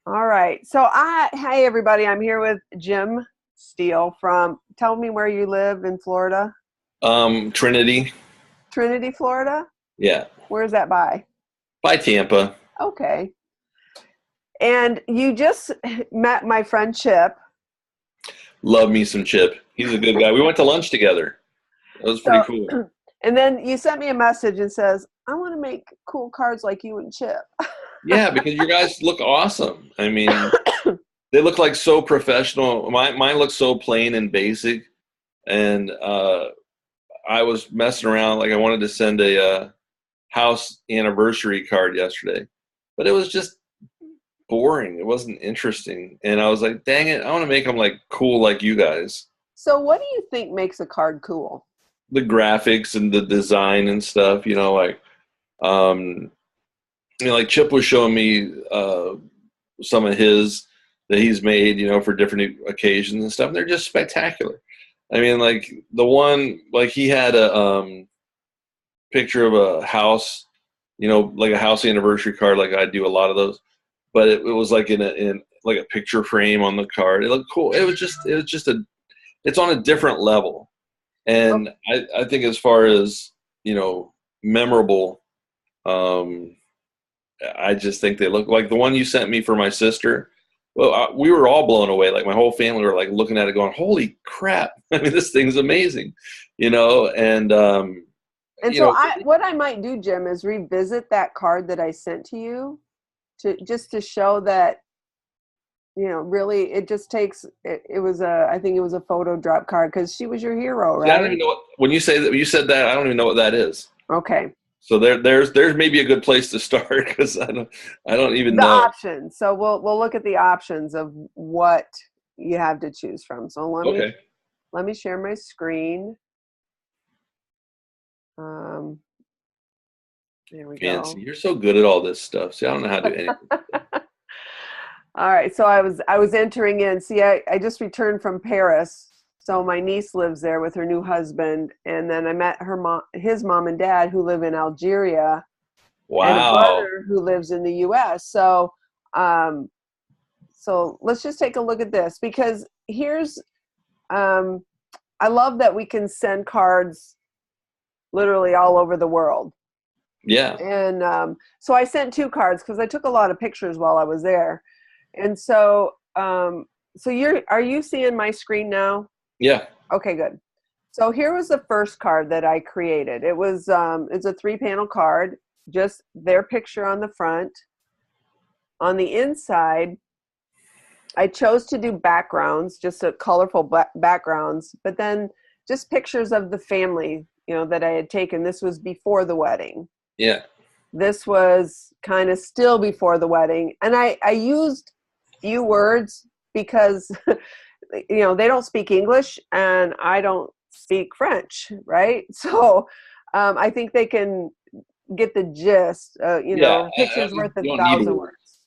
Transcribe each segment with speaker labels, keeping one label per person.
Speaker 1: All right. Hey everybody, I'm here with Jim Steele tell me where you live in Florida.
Speaker 2: Trinity.
Speaker 1: Trinity, Florida?
Speaker 2: Yeah.
Speaker 1: Where's that by?
Speaker 2: By Tampa.
Speaker 1: Okay. And you just met my friend Chip.
Speaker 2: Love me some Chip. He's a good guy. We went to lunch together. That was pretty
Speaker 1: So,
Speaker 2: cool.
Speaker 1: and then you sent me a message and says, I want to make cool cards like you and Chip.
Speaker 2: Yeah, because you guys look awesome. I mean, they look like so professional. Mine looks so plain and basic. And I was messing around. Like I wanted to send a house anniversary card yesterday, but it was just boring. It wasn't interesting. And I was like, dang it, I want to make them like cool like you guys.
Speaker 1: So what do you think makes a card cool?
Speaker 2: The graphics and the design and stuff, um, like Chip was showing me some of his that he's made, for different occasions and stuff. And they're just spectacular. I mean, like the one, like he had a picture of a house, like a house anniversary card, like I do a lot of those. But it was like in like a picture frame on the card. It looked cool. It's on a different level. And I think as far as, memorable, I just think they look like the one you sent me for my sister. Well, we were all blown away. Like my whole family were like looking at it going, holy crap. I mean, this thing's amazing,
Speaker 1: And so what I might do, Jim, is revisit that card that I sent to you to show that, really it just takes, I think it was a photo drop card because she was your hero, right?
Speaker 2: I don't even know when you say that, you said that, I don't even know what that is.
Speaker 1: Okay.
Speaker 2: So there's maybe a good place to start because I don't even
Speaker 1: the
Speaker 2: know.
Speaker 1: Options. So we'll look at the options of what you have to choose from. So let me share my screen. There we go.
Speaker 2: See, you're so good at all this stuff. See, I don't know how to do anything.
Speaker 1: All right. So I was entering in. See, I just returned from Paris. So my niece lives there with her new husband, and then I met his mom and dad who live in Algeria.
Speaker 2: Wow.
Speaker 1: And a brother who lives in the U.S. So let's just take a look at this because here's I love that we can send cards literally all over the world.
Speaker 2: Yeah.
Speaker 1: And so I sent 2 cards because I took a lot of pictures while I was there. And so are you seeing my screen now?
Speaker 2: Yeah.
Speaker 1: Okay, good. So here was the first card that I created. It's a 3-panel card, just their picture on the front. On the inside, I chose to do backgrounds, just a colorful backgrounds, but then just pictures of the family, that I had taken. This was before the wedding.
Speaker 2: Yeah.
Speaker 1: This was kind of still before the wedding. And I used few words because, they don't speak English and I don't speak French, right? So I think they can get the gist, pictures worth 1,000 words.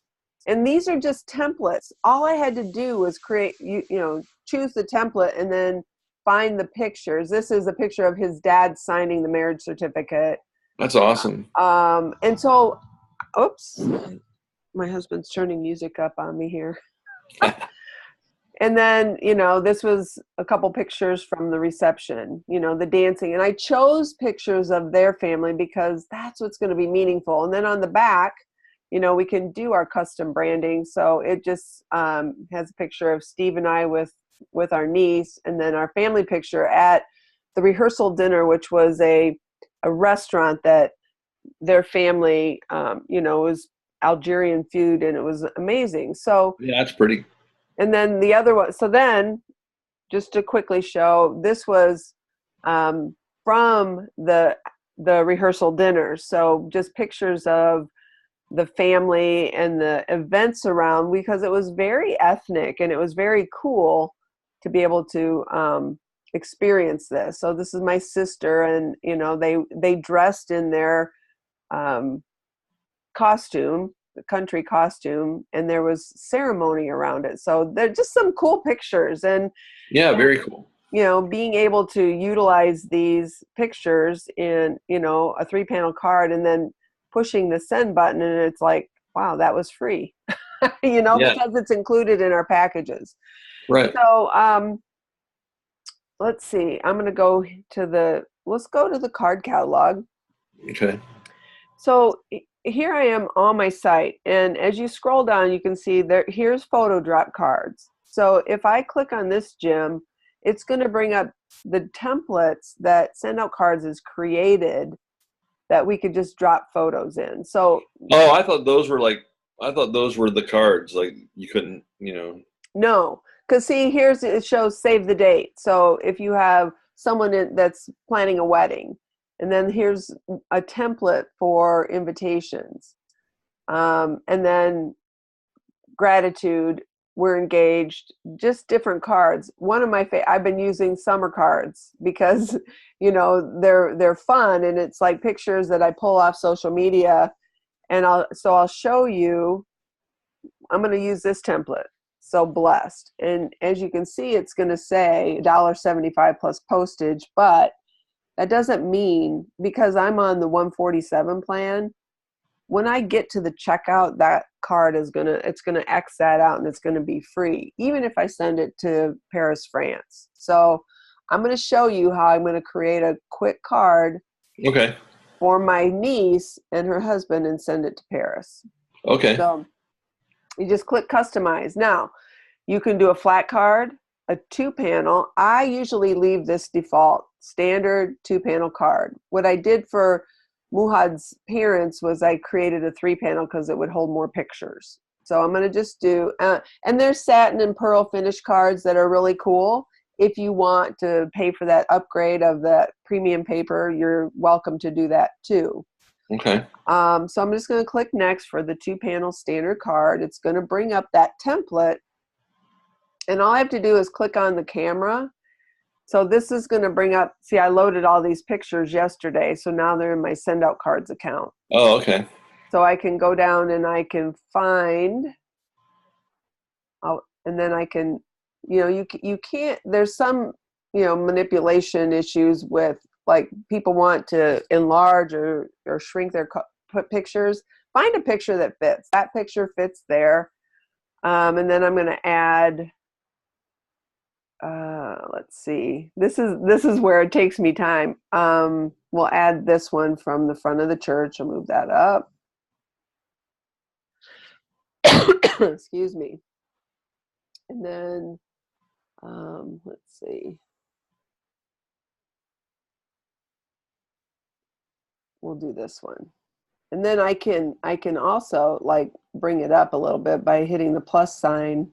Speaker 1: And these are just templates. All I had to do was choose the template and then find the pictures. This is a picture of his dad signing the marriage certificate.
Speaker 2: That's awesome.
Speaker 1: And so, oops, my husband's turning music up on me here. And then, this was a couple pictures from the reception, the dancing. And I chose pictures of their family because that's what's going to be meaningful. And then on the back, we can do our custom branding. So it just has a picture of Steve and I with our niece, and then our family picture at the rehearsal dinner, which was a restaurant that their family, was Algerian food, and it was amazing. So
Speaker 2: yeah, that's pretty.
Speaker 1: And then the other one, so then just to quickly show, this was from the rehearsal dinner. So just pictures of the family and the events around, because it was very ethnic and it was very cool to be able to experience this. So this is my sister, and they dressed in their costume, the country costume, and there was ceremony around it. So they're just some cool pictures. And
Speaker 2: yeah, very cool.
Speaker 1: Being able to utilize these pictures in a 3-panel card and then pushing the send button, and it's like, wow, that was free. you know,
Speaker 2: Yeah.
Speaker 1: because it's included in our packages.
Speaker 2: Right.
Speaker 1: So let's see. I'm going to go let's go to the card catalog.
Speaker 2: Okay.
Speaker 1: So here I am on my site, and as you scroll down, you can see here's photo drop cards. So if I click on this, Jim, it's going to bring up the templates that SendOutCards has created that we could just drop photos in. So
Speaker 2: Oh, I thought those were the cards. Like you couldn't,
Speaker 1: no, because see, it shows save the date. So if you have someone that's planning a wedding, and then here's a template for invitations, and then gratitude, we're engaged, just different cards. One of my I've been using summer cards because they're fun, and it's like pictures that I pull off social media, and I'll show you. I'm going to use this template. So blessed, and as you can see, it's going to say $1.75 plus postage, but that doesn't mean, because I'm on the 147 plan, when I get to the checkout, that card it's gonna X that out, and it's gonna be free, even if I send it to Paris, France. So I'm gonna show you how I'm gonna create a quick card
Speaker 2: Okay.
Speaker 1: for my niece and her husband and send it to Paris.
Speaker 2: Okay.
Speaker 1: So you just click customize. Now you can do a flat card, a 2-panel. I usually leave this default standard 2-panel card. What I did for Muhad's parents was I created a 3-panel because it would hold more pictures. So I'm going to just do, and there's satin and pearl finish cards that are really cool. If you want to pay for that upgrade of that premium paper, you're welcome to do that too.
Speaker 2: Okay.
Speaker 1: So I'm just going to click next for the 2-panel standard card. It's going to bring up that template, and all I have to do is click on the camera. So this is going to bring up, see, I loaded all these pictures yesterday, so now they're in my SendOutCards account.
Speaker 2: Oh, okay.
Speaker 1: So I can go down and I can find, and then I can, you can't, there's some, manipulation issues with, like, people want to enlarge or shrink their pictures. Find a picture that fits. That picture fits there. And then I'm going to add, let's see, this is where it takes me time. We'll add this one from the front of the church. I'll move that up. Excuse me. And then let's see, we'll do this one, and then I can also, like, bring it up a little bit by hitting the plus sign.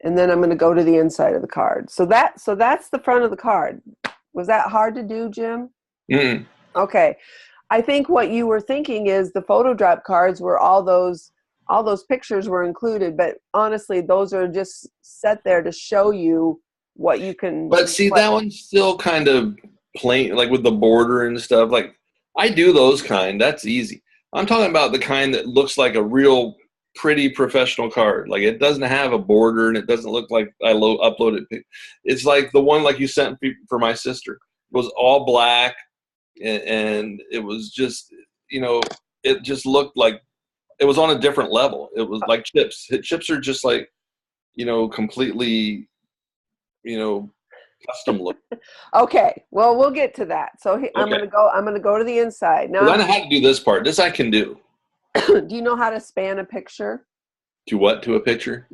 Speaker 1: And then I'm going to go to the inside of the card. So that's the front of the card. Was that hard to do, Jim?
Speaker 2: Mm.
Speaker 1: Okay. I think what you were thinking is the photo drop cards were all those pictures were included, but honestly, those are just set there to show you what you can.
Speaker 2: But see, that one's still kind of plain, like with the border and stuff. Like I do those kind. That's easy. I'm talking about the kind that looks like a real pretty professional card. Like it doesn't have a border and it doesn't look like I uploaded. It's like the one like you sent for my sister. It was all black, and it was just, it just looked like it was on a different level. It was like chips. Chips are just like, completely, custom look.
Speaker 1: Okay, well, we'll get to that. So I'm
Speaker 2: Okay.
Speaker 1: gonna go to the inside now.
Speaker 2: Because I know how to do this part. This I can do.
Speaker 1: Do you know how to span a picture?
Speaker 2: To what? To a picture?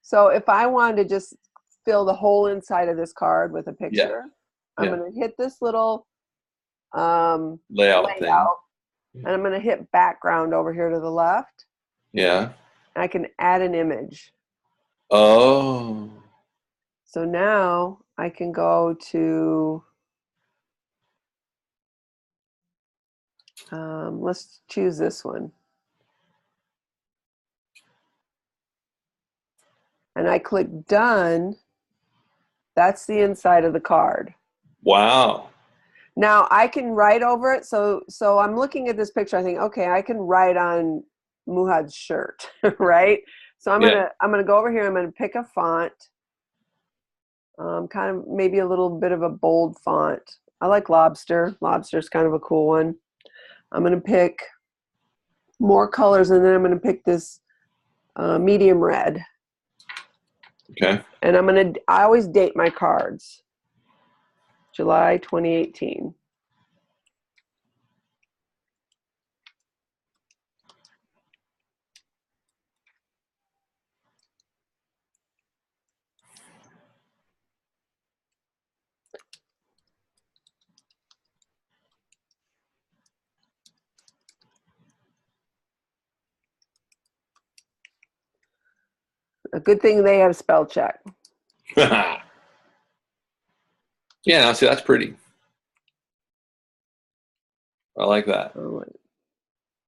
Speaker 1: So if I wanted to just fill the whole inside of this card with a picture, I'm
Speaker 2: Yeah.
Speaker 1: going to hit this little
Speaker 2: Layout thing.
Speaker 1: and I'm going to hit background over here to the left.
Speaker 2: Yeah.
Speaker 1: I can add an image.
Speaker 2: Oh.
Speaker 1: So now I can go to, let's choose this one. And I click done. That's the inside of the card.
Speaker 2: Wow.
Speaker 1: Now I can write over it. So I'm looking at this picture. I think, okay, I can write on Muhad's shirt, right? So I'm gonna go over here. I'm gonna pick a font, kind of maybe a little bit of a bold font. I like Lobster. Lobster's kind of a cool one. I'm gonna pick more colors, and then I'm going to pick this medium red.
Speaker 2: Okay.
Speaker 1: And I always date my cards. July 2018. A good thing they have spell check.
Speaker 2: Yeah, now see, that's pretty. I like that.
Speaker 1: Oh,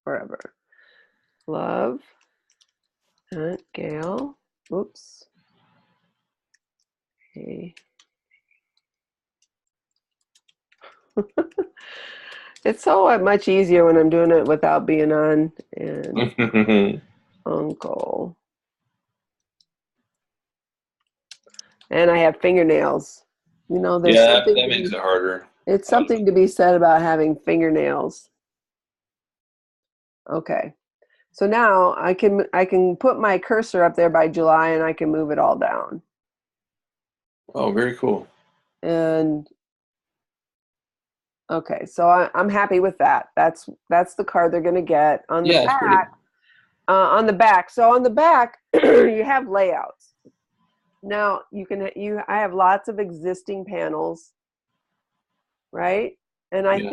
Speaker 1: forever. Love. Gail. Oops. Hey. It's so much easier when I'm doing it without being on. And uncle. And I have fingernails. You know, there's
Speaker 2: Yeah,
Speaker 1: something
Speaker 2: that makes it harder.
Speaker 1: it's something to be said about having fingernails. Okay. So now I can put my cursor up there by July, and I can move it all down.
Speaker 2: Oh, very cool.
Speaker 1: And okay, so I'm happy with that. That's the card they're going to get on the
Speaker 2: Yeah, it's pretty.
Speaker 1: back. On the back. So on the back, you have layouts. Now I have lots of existing panels, right? And I
Speaker 2: Yeah.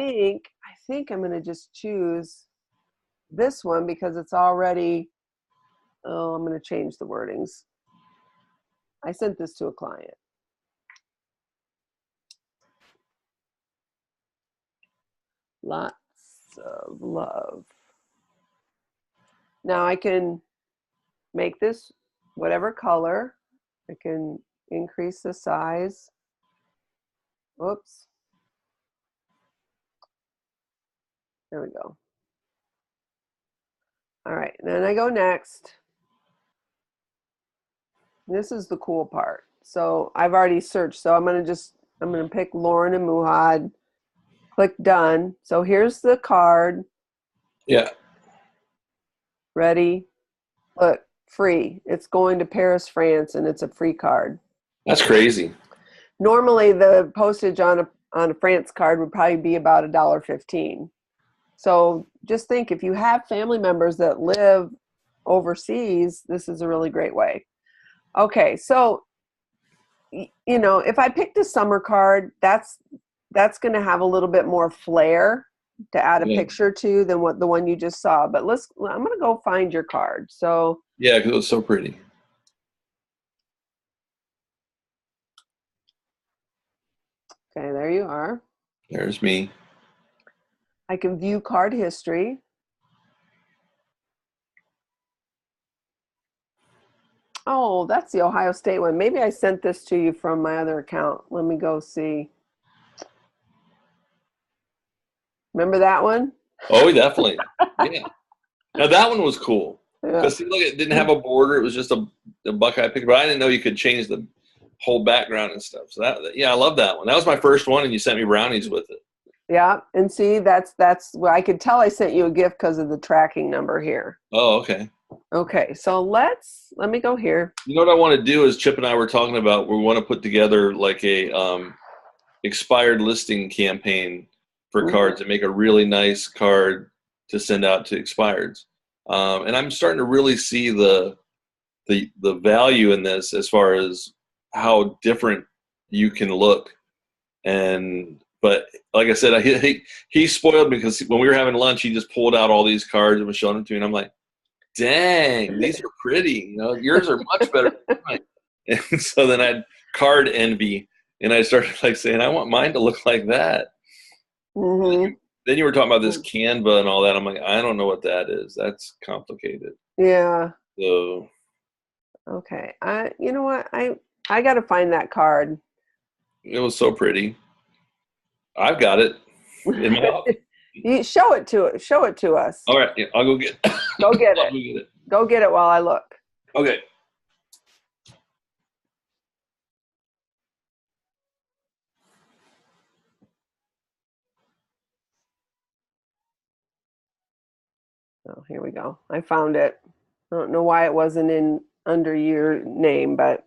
Speaker 1: think I'm going to just choose this one because it's already. Oh, I'm going to change the wordings. I sent this to a client. Lots of love. Now I can make this whatever color. I can increase the size. Whoops. There we go. All right, then I go next. This is the cool part. So I've already searched. So I'm gonna pick Lauren and Muhad. Click done. So here's the card.
Speaker 2: Yeah.
Speaker 1: Ready? Look, free. It's going to Paris, France, and it's a free card.
Speaker 2: That's crazy.
Speaker 1: Normally the postage on a France card would probably be about $1.15. So just think, if you have family members that live overseas, this is a really great way. Okay, so if I picked a summer card, that's going to have a little bit more flair to add a picture to than what the one you just saw. But I'm going to go find your card. So
Speaker 2: yeah, because it was so pretty.
Speaker 1: okay, there you are.
Speaker 2: There's me.
Speaker 1: I can view card history. Oh, that's the Ohio State one. Maybe I sent this to you from my other account. Let me go see. Remember that one?
Speaker 2: Oh, definitely. Yeah. Now that one was cool
Speaker 1: Yeah.
Speaker 2: because look, it didn't have a border. It was just a Buckeye picture. But I didn't know you could change the whole background and stuff. So I love that one. That was my first one, and you sent me brownies with it.
Speaker 1: Yeah, and see, that's well, I could tell I sent you a gift because of the tracking number here.
Speaker 2: Oh, okay.
Speaker 1: Okay, so let me go here.
Speaker 2: You know what I want to do is Chip and I were talking about. We want to put together like a expired listing campaign for cards and make a really nice card to send out to expireds. And I'm starting to really see the value in this as far as how different you can look. But like I said, he spoiled me because when we were having lunch, he just pulled out all these cards and was showing them to me, and I'm like, dang, these are pretty. Yours are much better than mine. And so then I had card envy, and I started like saying, I want mine to look like that.
Speaker 1: Mm-hmm.
Speaker 2: Then you were talking about this Canva and all that. I'm like, I don't know what that is. That's complicated.
Speaker 1: Yeah.
Speaker 2: So
Speaker 1: okay, you know what, I got to find that card.
Speaker 2: it was so pretty. I've got it in my office.
Speaker 1: You show it to us.
Speaker 2: All right, yeah, I'll go get it.
Speaker 1: Go get it.
Speaker 2: Go get it.
Speaker 1: Go get it while I look.
Speaker 2: Okay.
Speaker 1: Oh, here we go. I found it. I don't know why it wasn't in under your name, but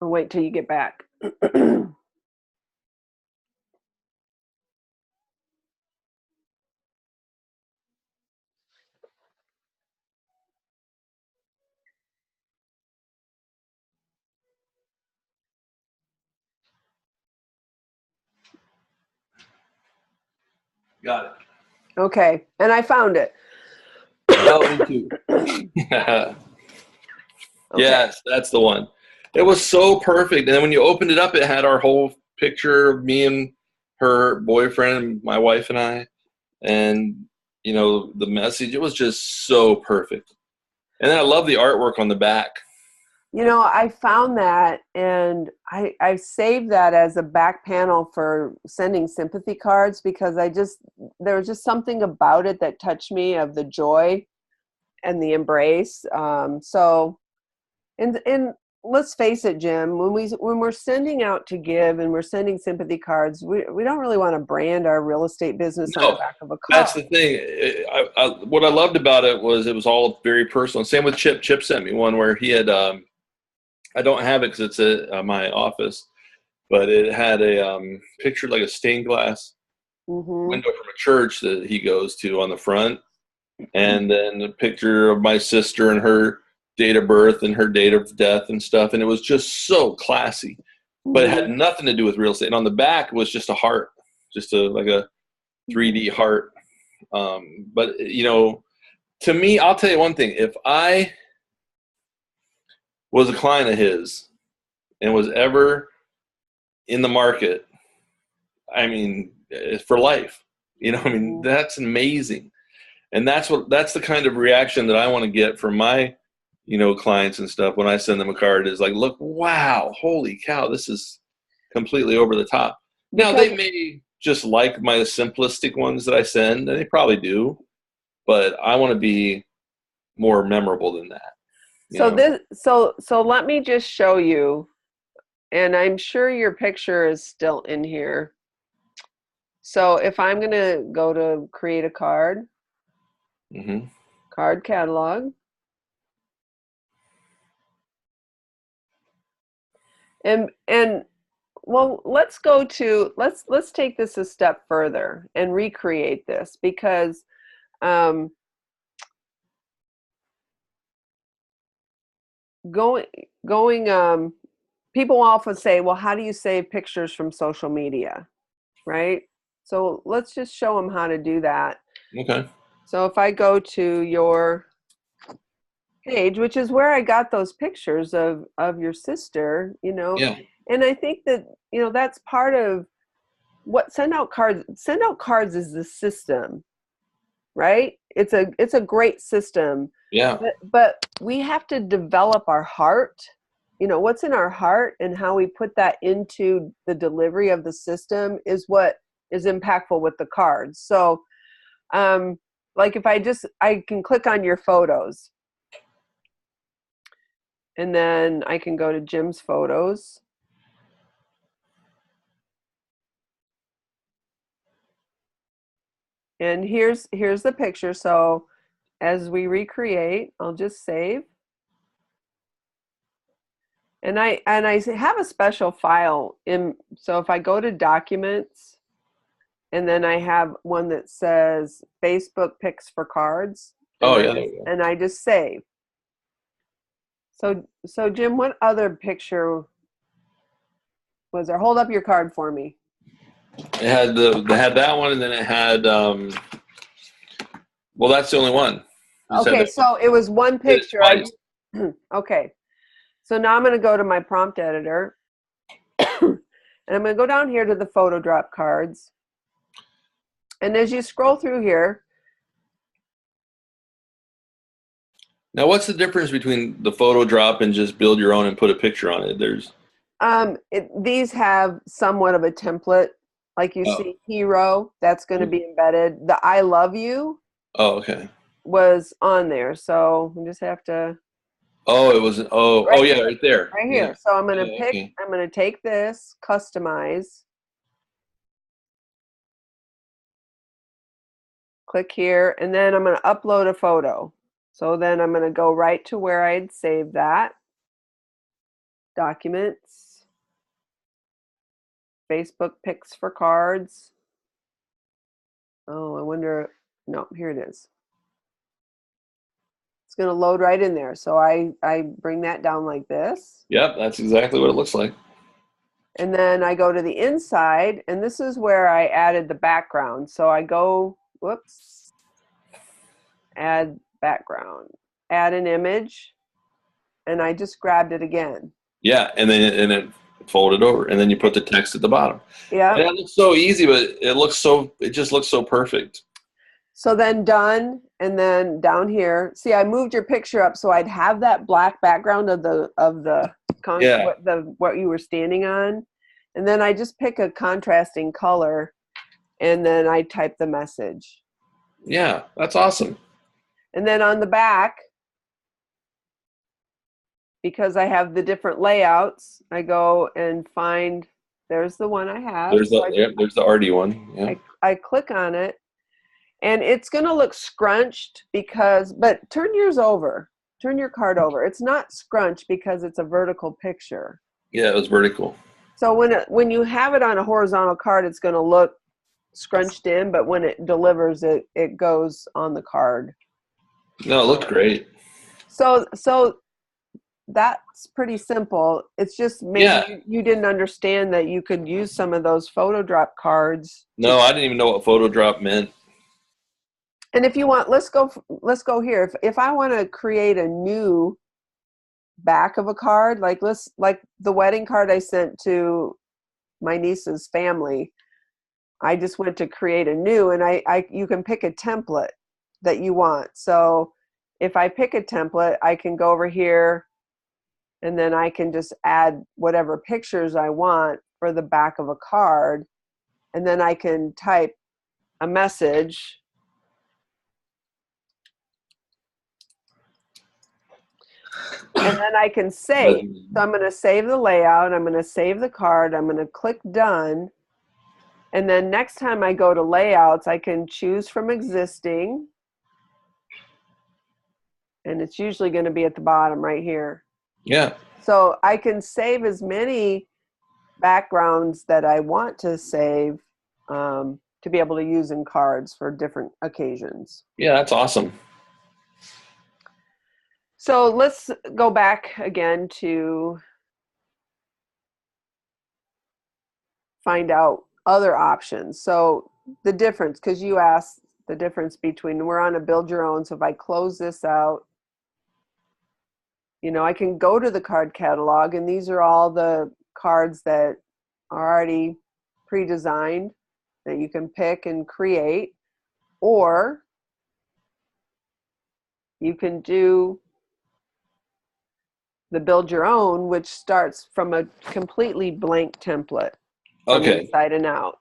Speaker 1: I'll wait till you get back.
Speaker 2: Got it.
Speaker 1: Okay, and I found it.
Speaker 2: Oh, me too.
Speaker 1: Okay.
Speaker 2: Yes, that's the one. It was so perfect. And then when you opened it up, it had our whole picture of me and her boyfriend, my wife and I, and the message. It was just so perfect. And then I love the artwork on the back.
Speaker 1: I found that, and I saved that as a back panel for sending sympathy cards, because there was just something about it that touched me, of the joy and the embrace. And let's face it, Jim, when we're sending out to give and we're sending sympathy cards, we don't really want to brand our real estate business on the back of a card.
Speaker 2: That's the thing. What I loved about it was all very personal. Same with Chip. Chip sent me one where he had, I don't have it because it's at my office, but it had a picture, like a stained glass window from a church that he goes to on the front, and then a picture of my sister and her date of birth and her date of death and stuff, and it was just so classy. But it had nothing to do with real estate. And on the back was just a heart, just like a 3D heart. But to me, I'll tell you one thing: if I was a client of his and was ever in the market, I mean, for life, that's amazing. And that's the kind of reaction that I want to get from my, clients and stuff when I send them a card, is like, look, wow, holy cow, this is completely over the top. Now, they may just like my simplistic ones that I send, and they probably do, but I want to be more memorable than that.
Speaker 1: So let me just show you, and I'm sure your picture is still in here. So if I'm going to go to create a card, card catalog, and well, let's take this a step further and recreate this, because people often say, well, how do you save pictures from social media, right? So let's just show them how to do that.
Speaker 2: Okay.
Speaker 1: So if I go to your page, which is where I got those pictures of your sister,
Speaker 2: Yeah.
Speaker 1: And I think that, that's part of what SendOutCards is the system, right? It's a great system.
Speaker 2: Yeah.
Speaker 1: But we have to develop our heart, what's in our heart, and how we put that into the delivery of the system is what is impactful with the cards. So, like if I can click on your photos, and then I can go to Jim's photos. And here's the picture. So as we recreate, I'll just save. And I have a special file so if I go to documents, and then I have one that says Facebook pics for cards. And I just save. So Jim, what other picture was there? Hold up your card for me.
Speaker 2: It had that one, and then it had well, that's the only one.
Speaker 1: Okay, so it was one picture. Okay. So now I'm going to go to my prompt editor, and I'm going to go down here to the photo drop cards. And as you scroll through here.
Speaker 2: Now, what's the difference between the photo drop and just build your own and put a picture on it?
Speaker 1: These have somewhat of a template. Like you see hero, that's going to be embedded. The I love you was on there. So we just have to.
Speaker 2: Oh, it was. Yeah, right there.
Speaker 1: Right here. Yeah. So I'm going to pick, I'm going to take this, customize. click here, and then I'm going to upload a photo. So then I'm going to go right to where I'd saved that. Documents, Facebook pics for cards. Oh, I wonder, no, here it is. It's going to load right in there. So I bring that down like this.
Speaker 2: Yep, that's exactly what it looks like.
Speaker 1: And then I go to the inside, and this is where I added the background. So I go, whoops, add background, add an image, and I just grabbed it again.
Speaker 2: Yeah, and then it folded over, and then you put the text at the bottom.
Speaker 1: Yeah.
Speaker 2: And that looks so easy, but it just looks so perfect.
Speaker 1: So then done, and then down here, see, I moved your picture up so I'd have that black background of the
Speaker 2: Yeah.
Speaker 1: what you were standing on, and then I just pick a contrasting color, and then I type the message.
Speaker 2: Yeah, that's awesome.
Speaker 1: And then on the back, because I have the different layouts, I go and find, there's the one I have.
Speaker 2: There's the arty one. Yeah.
Speaker 1: I click on it, and it's going to look scrunched but turn yours over. Turn your card over. It's not scrunched because it's a vertical picture.
Speaker 2: Yeah, it was vertical.
Speaker 1: So when you have it on a horizontal card, it's going to look scrunched in, but when it delivers, it goes on the card.
Speaker 2: No, it looked great.
Speaker 1: So that's pretty simple. It's just maybe you didn't understand that you could use some of those photo drop cards.
Speaker 2: No, I didn't even know what photo drop meant.
Speaker 1: And if you want, let's go here. If I want to create a new back of a card, like the wedding card I sent to my niece's family, I just went to create a new, and you can pick a template that you want. So if I pick a template, I can go over here, and then I can just add whatever pictures I want for the back of a card, and then I can type a message. And then I can save. So I'm going to save the layout. I'm going to save the card. I'm going to click done. And then next time I go to layouts, I can choose from existing. And it's usually going to be at the bottom right here.
Speaker 2: Yeah.
Speaker 1: So I can save as many backgrounds that I want to save to be able to use in cards for different occasions.
Speaker 2: Yeah, that's awesome.
Speaker 1: So let's go back again to find out other options. So the difference, because you asked the difference between, we're on a build your own. So if I close this out, I can go to the card catalog, and these are all the cards that are already pre-designed that you can pick and create, or you can do the build your own, which starts from a completely blank template.
Speaker 2: Okay.
Speaker 1: Inside and out.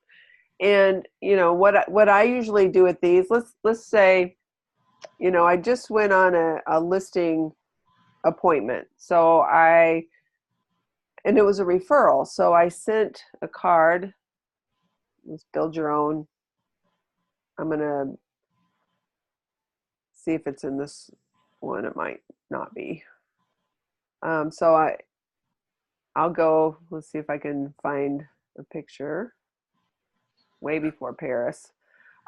Speaker 1: And what I usually do with these, let's say, I just went on a listing appointment. And it was a referral. So I sent a card. Let's build your own. I'm gonna see if it's in this one. It might not be. So I'll go, let's see if I can find a picture way before Paris.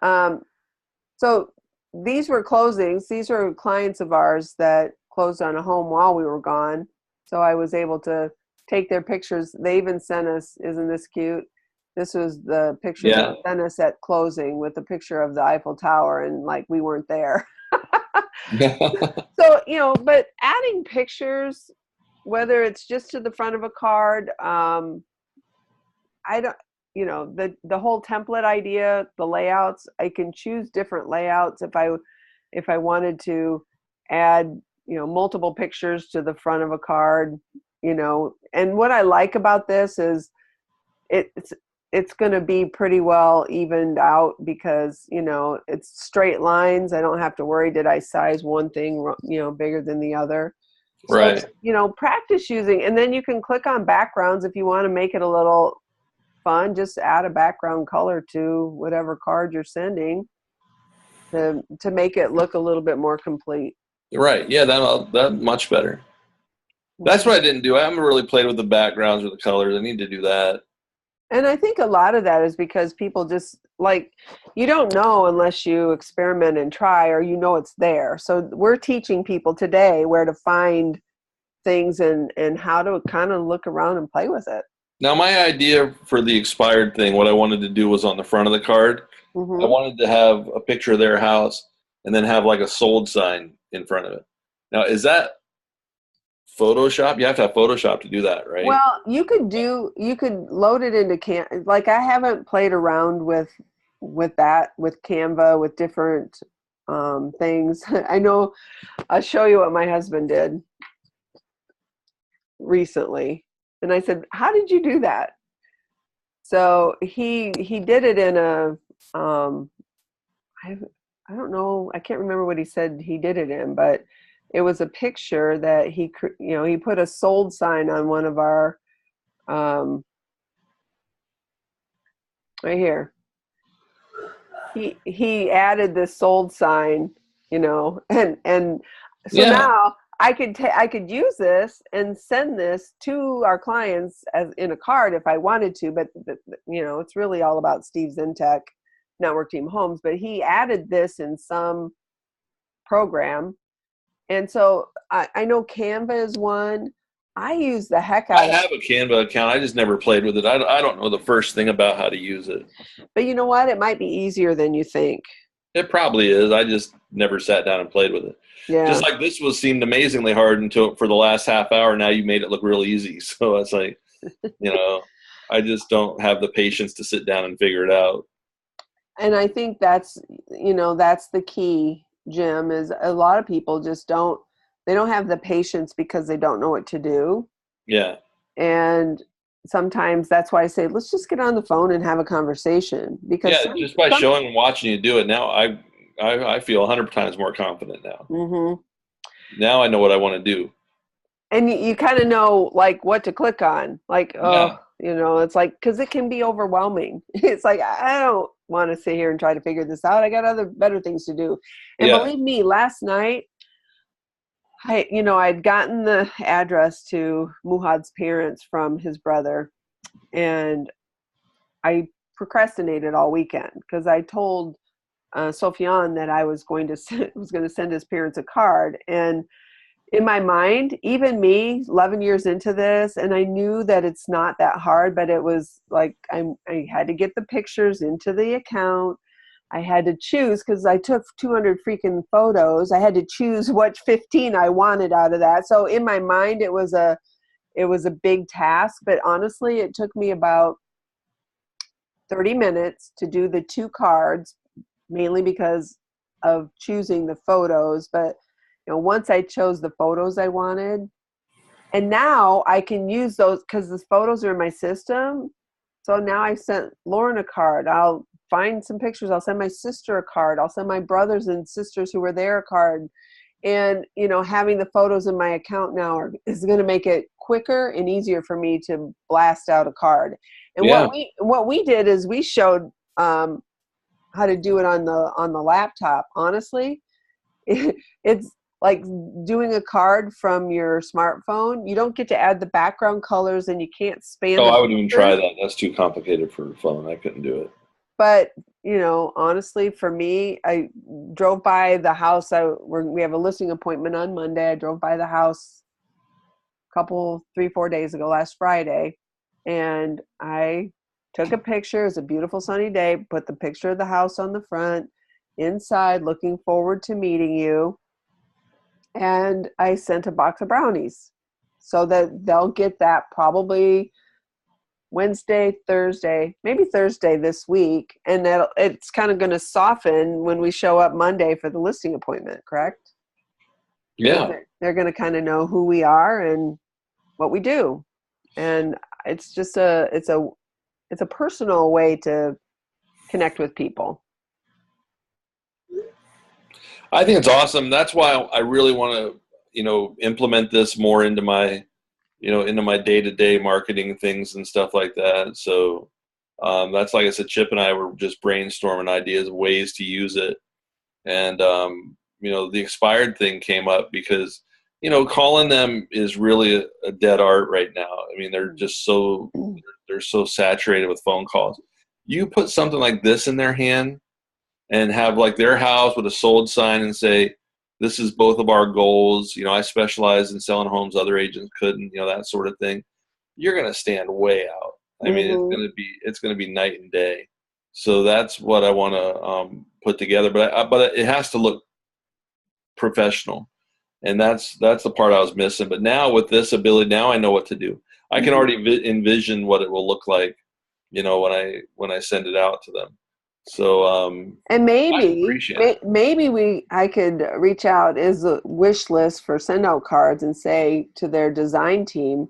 Speaker 1: So these were closings. These were clients of ours that closed on a home while we were gone. So I was able to take their pictures. They even sent us, isn't this cute? This was the picture they sent us at closing with a picture of the Eiffel Tower, and like we weren't there. So, but adding pictures, whether it's just to the front of a card, I don't, the whole template idea, the layouts, I can choose different layouts if I wanted to add, multiple pictures to the front of a card, and what I like about this is it's going to be pretty well evened out because, it's straight lines. I don't have to worry, did I size one thing, bigger than the other?
Speaker 2: Right.
Speaker 1: So, practice using, and then you can click on backgrounds if you want to make it a little fun. Just add a background color to whatever card you're sending, to make it look a little bit more complete.
Speaker 2: Right. Yeah, that much better. That's what I didn't do. I haven't really played with the backgrounds or the colors. I need to do that.
Speaker 1: And I think a lot of that is because people just like, you don't know unless you experiment and try, or you know it's there. So we're teaching people today where to find things and how to kind of look around and play with it.
Speaker 2: Now, my idea for the expired thing, what I wanted to do was on the front of the card, I wanted to have a picture of their house and then have like a sold sign in front of it. Now, is that Photoshop? You have to have Photoshop to do that, right?
Speaker 1: Well, you could load it into like I haven't played around with that, with Canva, with different things. I know I'll show you what my husband did recently. And I said, "How did you do that?" So he did it in a I don't know, I can't remember what he said he did it in, but it was a picture that he put a sold sign on one of our right here. He added this sold sign, and so now I could use this and send this to our clients as in a card if I wanted to, but it's really all about Steve Zintek, Network Team Homes, but he added this in some program. And so I know Canva is one. I use the heck out
Speaker 2: of it. I have a Canva account. I just never played with it. I don't know the first thing about how to use it.
Speaker 1: But you know what? It might be easier than you think.
Speaker 2: It probably is. I just never sat down and played with it. Yeah. Just like this seemed amazingly hard until for the last half hour. Now you made it look real easy. So it's like, I just don't have the patience to sit down and figure it out.
Speaker 1: And I think that's the key, Jim, is a lot of people just don't have the patience because they don't know what to do.
Speaker 2: Yeah.
Speaker 1: And sometimes that's why I say, let's just get on the phone and have a conversation. Because
Speaker 2: just by showing and watching you do it now, I feel 100 times more confident now.
Speaker 1: Mm-hmm.
Speaker 2: Now I know what I want to do.
Speaker 1: And you kind of know like what to click on. Like, it's like, because it can be overwhelming. It's like, I don't want to sit here and try to figure this out. I got better things to do. And believe me, last night, I'd gotten the address to Muhad's parents from his brother, and I procrastinated all weekend because I told Sofian that I was going to send his parents a card. And in my mind, even me, 11 years into this, and I knew that it's not that hard, but it was like I had to get the pictures into the account. I had to choose, because I took 200 freaking photos. I had to choose which 15 I wanted out of that. So in my mind, it was a big task, but honestly, it took me about 30 minutes to do the 2 cards, mainly because of choosing the photos. But once I chose the photos I wanted, and now I can use those because the photos are in my system. So now I sent Lauren a card. I'll find some pictures. I'll send my sister a card. I'll send my brothers and sisters who were there a card. And, having the photos in my account now is going to make it quicker and easier for me to blast out a card. And what we did is we showed how to do it on the laptop. Honestly, it's like doing a card from your smartphone. You don't get to add the background colors, and you can't span.
Speaker 2: I wouldn't even try that. That's too complicated for a phone. I couldn't do it.
Speaker 1: But honestly, for me, I drove by the house. We have a listing appointment on Monday. I drove by the house a couple, 3-4 days ago, last Friday, and I took a picture. It was a beautiful sunny day. Put the picture of the house on the front, inside, looking forward to meeting you. And I sent a box of brownies so that they'll get that probably Wednesday, Thursday, maybe Thursday this week. And it's kind of going to soften when we show up Monday for the listing appointment, correct?
Speaker 2: Yeah.
Speaker 1: They're going to kind of know who we are and what we do. And it's just it's a personal way to connect with people.
Speaker 2: I think it's awesome. That's why I really want to, implement this more into my, into my day-to-day marketing things and stuff like that. So that's, like I said, Chip and I were just brainstorming ideas, ways to use it. And, the expired thing came up because, calling them is really a dead art right now. I mean, they're just they're so saturated with phone calls. You put something like this in their hand and have like their house with a sold sign and say, this is both of our goals. I specialize in selling homes other agents couldn't, that sort of thing. You're going to stand way out. I mean, it's going to be night and day. So that's what I want to put together. But it has to look professional. And that's the part I was missing. But now with this ability, now I know what to do. I can already envision what it will look like, when I send it out to them. So
Speaker 1: and
Speaker 2: I
Speaker 1: I could reach out as a wish list for SendOutCards and say to their design team,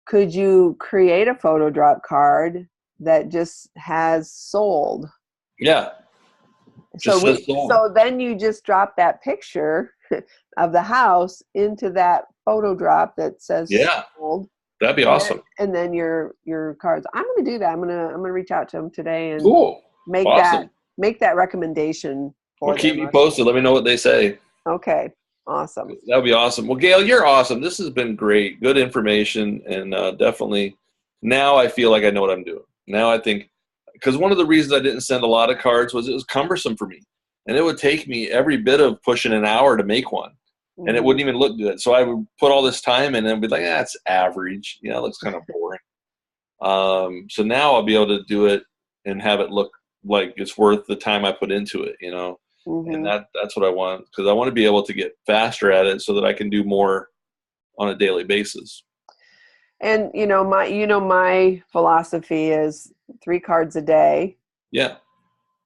Speaker 1: could you create a photo drop card that just has sold?
Speaker 2: Yeah.
Speaker 1: So then you just drop that picture of the house into that photo drop that says sold.
Speaker 2: That'd be awesome.
Speaker 1: And then your cards. I'm going to do that. I'm going to reach out to them today and make that recommendation for them.
Speaker 2: Keep me posted. Let me know what they say.
Speaker 1: Okay. Awesome.
Speaker 2: That would be awesome. Well, Gail, you're awesome. This has been great. Good information. And definitely now I feel like I know what I'm doing. Now I think, because one of the reasons I didn't send a lot of cards was it was cumbersome for me. And it would take me every bit of pushing an hour to make one. And it wouldn't even look good. So I would put all this time in and be like, it's average. It looks kind of boring. So now I'll be able to do it and have it look like it's worth the time I put into it, And that's what I want, because I want to be able to get faster at it so that I can do more on a daily basis.
Speaker 1: And my philosophy is 3 cards a day.
Speaker 2: Yeah.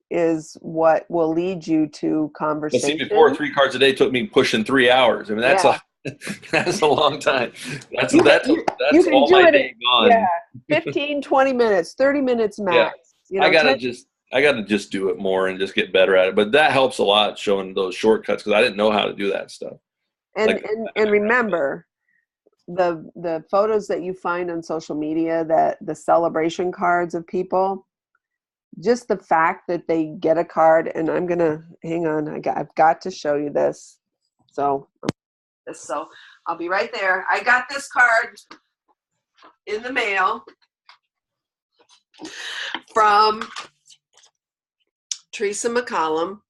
Speaker 1: Is what will lead you to conversation.
Speaker 2: But see, before 3 cards a day took me pushing 3 hours. I mean, that's a long time. That's all my day gone.
Speaker 1: Yeah, 15, 20 minutes, 30 minutes max.
Speaker 2: Yeah. I gotta just do it more and just get better at it. But that helps a lot, showing those shortcuts, because I didn't know how to do that stuff.
Speaker 1: And remember, the photos that you find on social media, that the celebration cards of people, just the fact that they get a card, and I'm gonna hang on. I've got to show you this. So I'll be right there. I got this card in the mail from Teresa McCollum,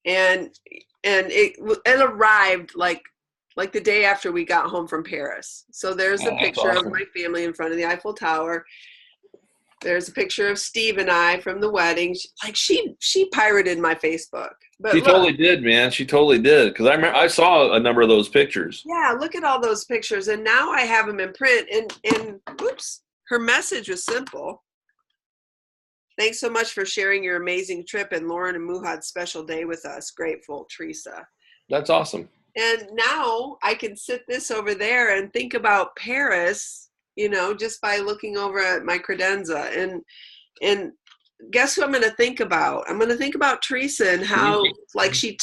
Speaker 1: and it arrived like the day after we got home from Paris. So there's a picture of my family in front of the Eiffel Tower. There's a picture of Steve and I from the wedding. She pirated my Facebook. But
Speaker 2: she totally did, man. She totally did. Because I saw a number of those pictures.
Speaker 1: Yeah, look at all those pictures. And now I have them in print. And oops, her message was simple. Thanks so much for sharing your amazing trip and Lauren and Muhad's special day with us. Grateful, Teresa.
Speaker 2: That's awesome.
Speaker 1: And now I can sit this over there and think about Paris, just by looking over at my credenza. And guess who I'm going to think about? I'm going to think about Teresa and how, she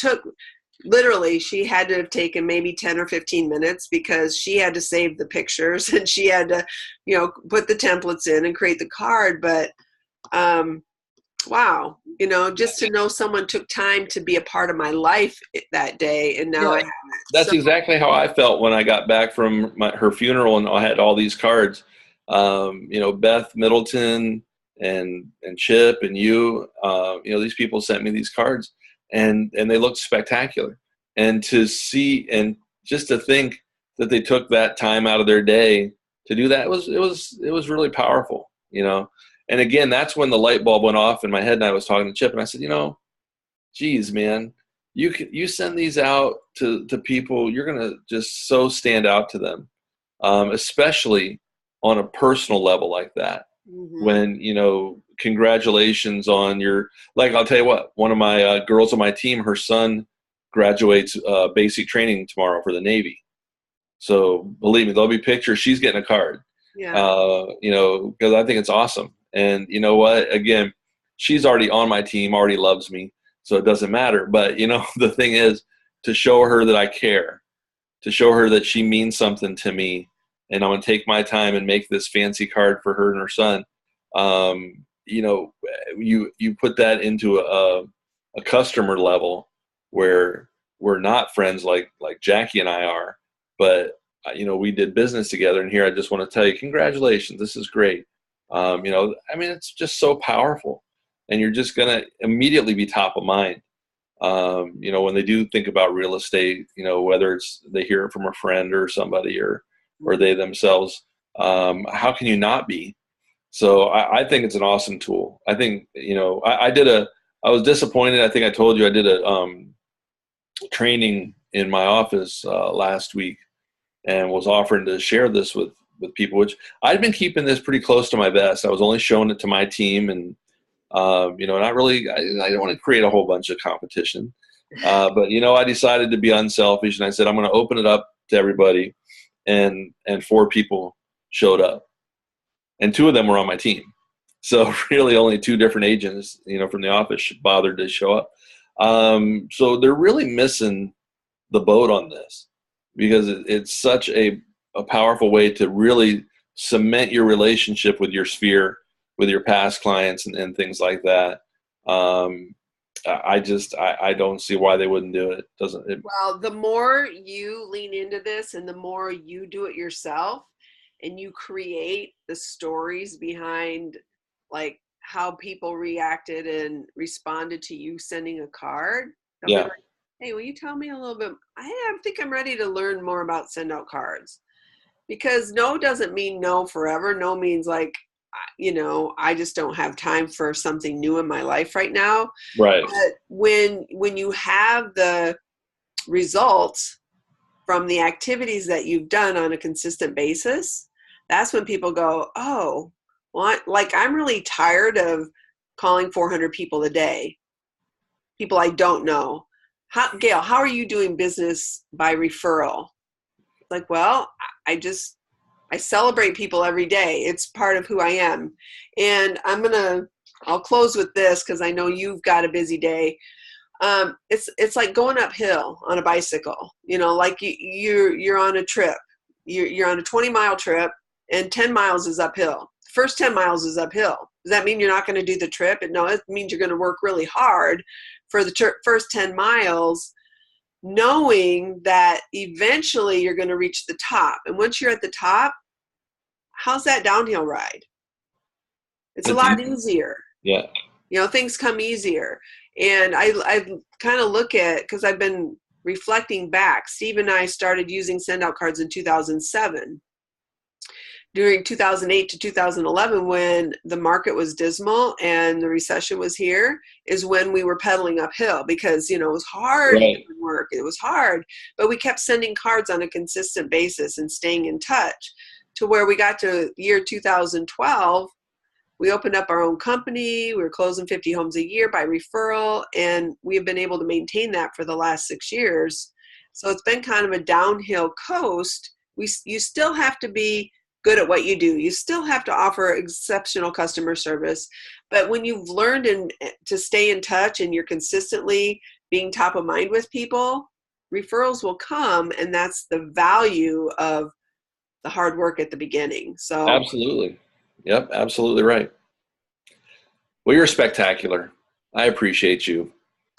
Speaker 1: had to have taken maybe 10 or 15 minutes, because she had to save the pictures and she had to, put the templates in and create the card. But, wow, just to know someone took time to be a part of my life that day. And now I have it.
Speaker 2: That's exactly how I felt when I got back from her funeral, and I had all these cards. Beth Middleton and Chip and you, these people sent me these cards, and they looked spectacular. And to see, and just to think that they took that time out of their day to do that, it was really powerful, And again, that's when the light bulb went off in my head, and I was talking to Chip, and I said, geez, man, you send these out to people, you're going to just so stand out to them, especially on a personal level like that. Mm-hmm. When, congratulations on I'll tell you what, one of my girls on my team, her son graduates basic training tomorrow for the Navy. So believe me, there'll be pictures. She's getting a card, because I think it's awesome. And you know what, again, she's already on my team, already loves me. So it doesn't matter. But, the thing is to show her that I care, to show her that she means something to me, and I'm going to take my time and make this fancy card for her and her son. You put that into a customer level, where we're not friends like Jackie and I are, but we did business together. And here I just want to tell you, congratulations, this is great. I mean, it's just so powerful, and you're just gonna immediately be top of mind. When they do think about real estate, whether it's they hear it from a friend or somebody or they themselves, how can you not be? So I think it's an awesome tool. I think, I was disappointed. I think I told you I did a training in my office last week and was offering to share this with people, which I'd been keeping this pretty close to my vest. I was only showing it to my team and, not really, I don't want to create a whole bunch of competition. But, I decided to be unselfish, and I said, I'm going to open it up to everybody. And 4 people showed up, and 2 of them were on my team. So really only 2 different agents, from the office bothered to show up. So they're really missing the boat on this, because it's such a powerful way to really cement your relationship with your sphere, with your past clients and things like that. I don't see why they wouldn't do it.
Speaker 1: Well, the more you lean into this and the more you do it yourself and you create the stories behind like how people reacted and responded to you sending a card.
Speaker 2: Yeah.
Speaker 1: Like, hey, will you tell me a little bit? I think I'm ready to learn more about SendOutCards, because no doesn't mean no forever. No means like, I just don't have time for something new in my life right now.
Speaker 2: Right.
Speaker 1: But when you have the results from the activities that you've done on a consistent basis, that's when people go, oh, well, I'm really tired of calling 400 people a day, people I don't know. Gail, how are you doing business by referral? Like, well, I celebrate people every day. It's part of who I am. And I'll close with this because I know you've got a busy day. It's like going uphill on a bicycle, like you're on a trip, you're on a 20-mile trip and 10 miles is uphill. The first 10 miles is uphill. Does that mean you're not going to do the trip? No, it means you're going to work really hard for the first 10 miles, knowing that eventually you're going to reach the top. And once you're at the top, how's that downhill ride? It's a lot easier.
Speaker 2: Yeah.
Speaker 1: Things come easier. And I kind of look at, because I've been reflecting back, Steve and I started using SendOutCards in 2007. During 2008 to 2011, when the market was dismal and the recession was here, is when we were pedaling uphill, because, it was hard.
Speaker 2: Right.
Speaker 1: Work. It was hard, but we kept sending cards on a consistent basis and staying in touch to where we got to year 2012. We opened up our own company. We were closing 50 homes a year by referral, and we have been able to maintain that for the last 6 years. So it's been kind of a downhill coast. You still have to be good at what you do. You still have to offer exceptional customer service. But when you've learned to stay in touch and you're consistently being top of mind with people, referrals will come, and that's the value of the hard work at the beginning. So
Speaker 2: absolutely. Yep, absolutely right. Well, you're spectacular. I appreciate you.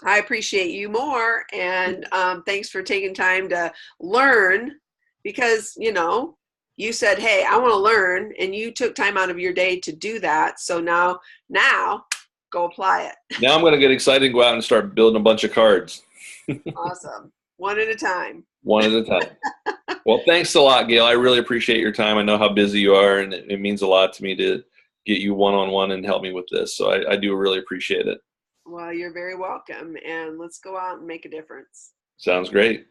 Speaker 1: I appreciate you more. And thanks for taking time to learn, because, you said, hey, I want to learn, and you took time out of your day to do that. So now go apply it.
Speaker 2: Now I'm going to get excited and go out and start building a bunch of cards.
Speaker 1: Awesome. One at a time.
Speaker 2: One at a time. Well, thanks a lot, Gail. I really appreciate your time. I know how busy you are, and it means a lot to me to get you one-on-one and help me with this. So I do really appreciate it.
Speaker 1: Well, you're very welcome. And let's go out and make a difference.
Speaker 2: Sounds great.